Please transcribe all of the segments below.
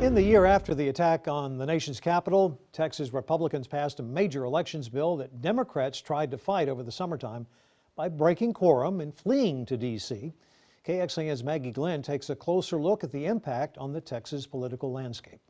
In the year after the attack on the nation's capital, Texas Republicans passed a major elections bill that Democrats tried to fight over the summertime by breaking quorum and fleeing to D.C. KXAN's Maggie Glenn takes a closer look at the impact on the Texas political landscape.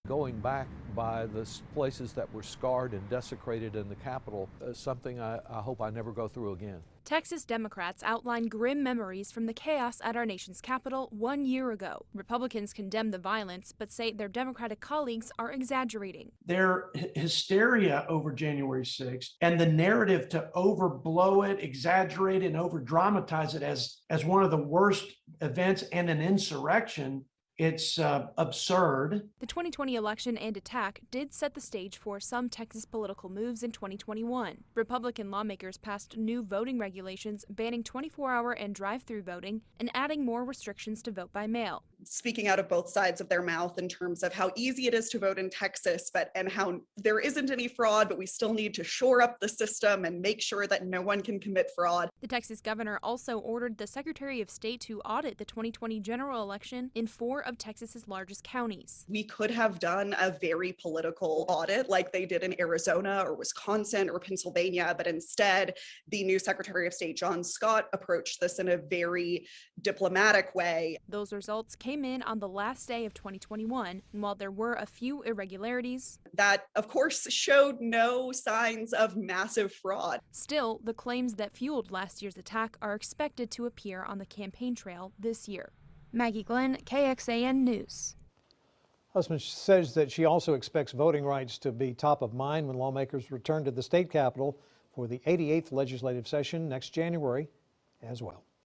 Going back by the places that were scarred and desecrated in the Capitol is something I hope I never go through again. Texas Democrats outline grim memories from the chaos at our nation's capital 1 year ago. Republicans condemn the violence, but say their Democratic colleagues are exaggerating. Their hysteria over January 6th and the narrative to overblow it, exaggerate it, and over-dramatize it as one of the worst events and an insurrection, it's absurd. The 2020 election and attack did set the stage for some Texas political moves in 2021. Republican lawmakers passed new voting regulations banning 24-hour and drive-through voting and adding more restrictions to vote by mail. Speaking out of both sides of their mouth in terms of how easy it is to vote in Texas, and how there isn't any fraud, but we still need to shore up the system and make sure that no one can commit fraud. The Texas governor also ordered the Secretary of State to audit the 2020 general election in 4 of Texas's largest counties. We could have done a very political audit like they did in Arizona or Wisconsin or Pennsylvania, but instead the new Secretary of State, John Scott, approached this in a very diplomatic way. Those results came in on the last day of 2021, and while there were a few irregularities that, of course, showed no signs of massive fraud. Still, the claims that fueled last year's attack are expected to appear on the campaign trail this year. Maggie Glenn, KXAN News. Hussman says that she also expects voting rights to be top of mind when lawmakers return to the state capitol for the 88th legislative session next January as well.